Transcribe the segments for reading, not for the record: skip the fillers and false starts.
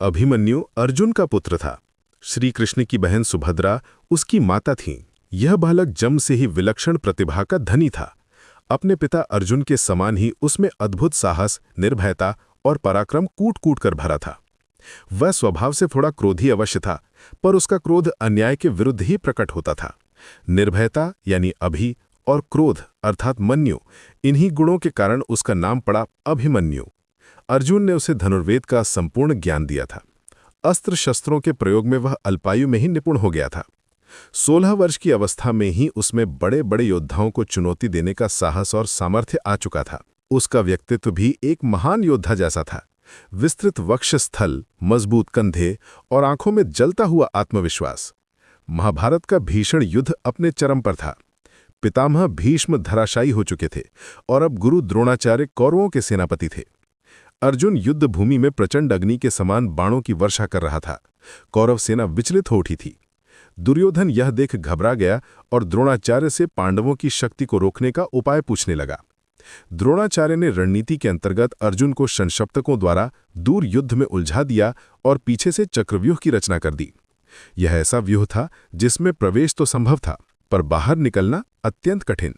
अभिमन्यु अर्जुन का पुत्र था। श्री कृष्ण की बहन सुभद्रा उसकी माता थीं। यह बालक जन्म से ही विलक्षण प्रतिभा का धनी था। अपने पिता अर्जुन के समान ही उसमें अद्भुत साहस, निर्भयता और पराक्रम कूट-कूट कर भरा था। वह स्वभाव से थोड़ा क्रोधी अवश्य था, पर उसका क्रोध अन्याय के विरुद्ध ही प्रकट होता था। निर्भयता यानी अभि और क्रोध अर्थात मन्यु, इन्हीं गुणों के कारण उसका नाम पड़ा अभिमन्यु। अर्जुन ने उसे धनुर्वेद का संपूर्ण ज्ञान दिया था। अस्त्र शस्त्रों के प्रयोग में वह अल्पायु में ही निपुण हो गया था। 16 वर्ष की अवस्था में ही उसमें बड़े बड़े योद्धाओं को चुनौती देने का साहस और सामर्थ्य आ चुका था। उसका व्यक्तित्व भी एक महान योद्धा जैसा था। विस्तृत वक्षस्थल, मजबूत कंधे और आंखों में जलता हुआ आत्मविश्वास। महाभारत का भीषण युद्ध अपने चरम पर था। पितामह भीष्म धराशायी हो चुके थे और अब गुरु द्रोणाचार्य कौरवों के सेनापति थे। अर्जुन युद्ध भूमि में प्रचंड अग्नि के समान बाणों की वर्षा कर रहा था। कौरव सेना विचलित हो उठी थी। दुर्योधन यह देख घबरा गया और द्रोणाचार्य से पांडवों की शक्ति को रोकने का उपाय पूछने लगा। द्रोणाचार्य ने रणनीति के अंतर्गत अर्जुन को संशप्तकों द्वारा दूर युद्ध में उलझा दिया और पीछे से चक्रव्यूह की रचना कर दी। यह ऐसा व्यूह था जिसमें प्रवेश तो संभव था, पर बाहर निकलना अत्यंत कठिन।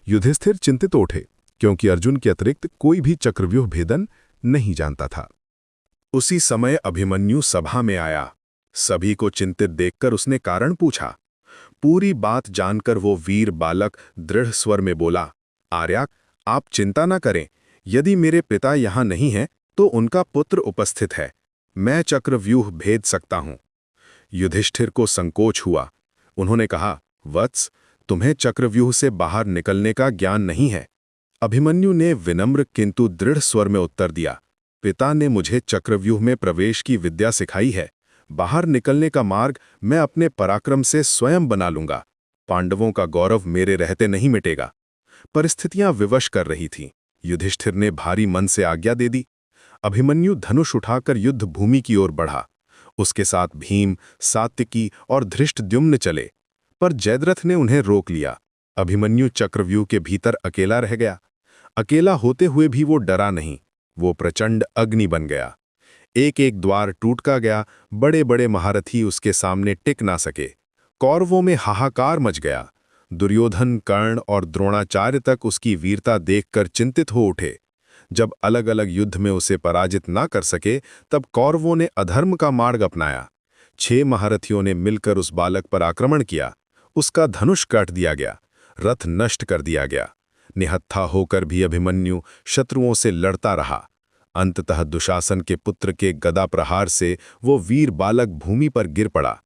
युधिष्ठिर चिंतित उठे, क्योंकि अर्जुन के अतिरिक्त कोई भी चक्रव्यूह भेदन नहीं जानता था। उसी समय अभिमन्यु सभा में आया। सभी को चिंतित देखकर उसने कारण पूछा। पूरी बात जानकर वो वीर बालक दृढ़ स्वर में बोला, आर्या, आप चिंता न करें। यदि मेरे पिता यहाँ नहीं हैं तो उनका पुत्र उपस्थित है। मैं चक्रव्यूह भेद सकता हूँ। युधिष्ठिर को संकोच हुआ। उन्होंने कहा, वत्स, तुम्हें चक्रव्यूह से बाहर निकलने का ज्ञान नहीं है। अभिमन्यु ने विनम्र किंतु दृढ़ स्वर में उत्तर दिया, पिता ने मुझे चक्रव्यूह में प्रवेश की विद्या सिखाई है। बाहर निकलने का मार्ग मैं अपने पराक्रम से स्वयं बना लूंगा। पांडवों का गौरव मेरे रहते नहीं मिटेगा। परिस्थितियां विवश कर रही थीं। युधिष्ठिर ने भारी मन से आज्ञा दे दी। अभिमन्यु धनुष उठाकर युद्ध भूमि की ओर बढ़ा। उसके साथ भीम, सात्यकी और धृष्टद्युम्न चले, पर जयद्रथ ने उन्हें रोक लिया। अभिमन्यु चक्रव्यूह के भीतर अकेला रह गया। अकेला होते हुए भी वो डरा नहीं। वो प्रचंड अग्नि बन गया। एक एक द्वार टूटता गया। बड़े बड़े महारथी उसके सामने टिक ना सके। कौरवों में हाहाकार मच गया। दुर्योधन, कर्ण और द्रोणाचार्य तक उसकी वीरता देखकर चिंतित हो उठे। जब अलग अलग युद्ध में उसे पराजित ना कर सके, तब कौरवों ने अधर्म का मार्ग अपनाया। 6 महारथियों ने मिलकर उस बालक पर आक्रमण किया। उसका धनुष काट दिया गया, रथ नष्ट कर दिया गया। निहत्था होकर भी अभिमन्यु शत्रुओं से लड़ता रहा। अंततः दुशासन के पुत्र के गदा प्रहार से वो वीर बालक भूमि पर गिर पड़ा।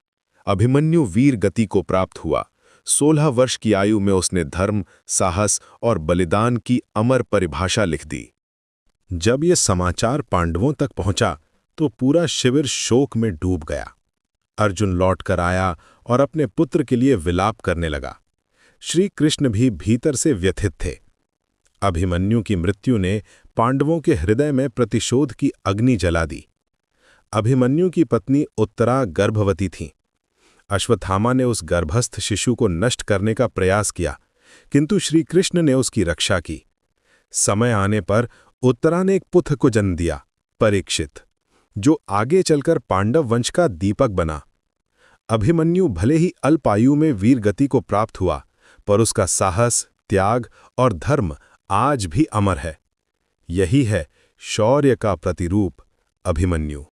अभिमन्यु वीर गति को प्राप्त हुआ। 16 वर्ष की आयु में उसने धर्म, साहस और बलिदान की अमर परिभाषा लिख दी। जब ये समाचार पांडवों तक पहुंचा तो पूरा शिविर शोक में डूब गया। अर्जुन लौटकर आया और अपने पुत्र के लिए विलाप करने लगा। श्री कृष्ण भी भीतर से व्यथित थे। अभिमन्यु की मृत्यु ने पांडवों के हृदय में प्रतिशोध की अग्नि जला दी। अभिमन्यु की पत्नी उत्तरा गर्भवती थीं। अश्वत्थामा ने उस गर्भस्थ शिशु को नष्ट करने का प्रयास किया, किंतु श्री कृष्ण ने उसकी रक्षा की। समय आने पर उत्तरा ने एक पुत्र को जन्म दिया, परीक्षित, जो आगे चलकर पांडव वंश का दीपक बना। अभिमन्यु भले ही अल्पायु में वीर गति को प्राप्त हुआ, पर उसका साहस, त्याग और धर्म आज भी अमर है। यही है शौर्य का प्रतिरूप अभिमन्यु।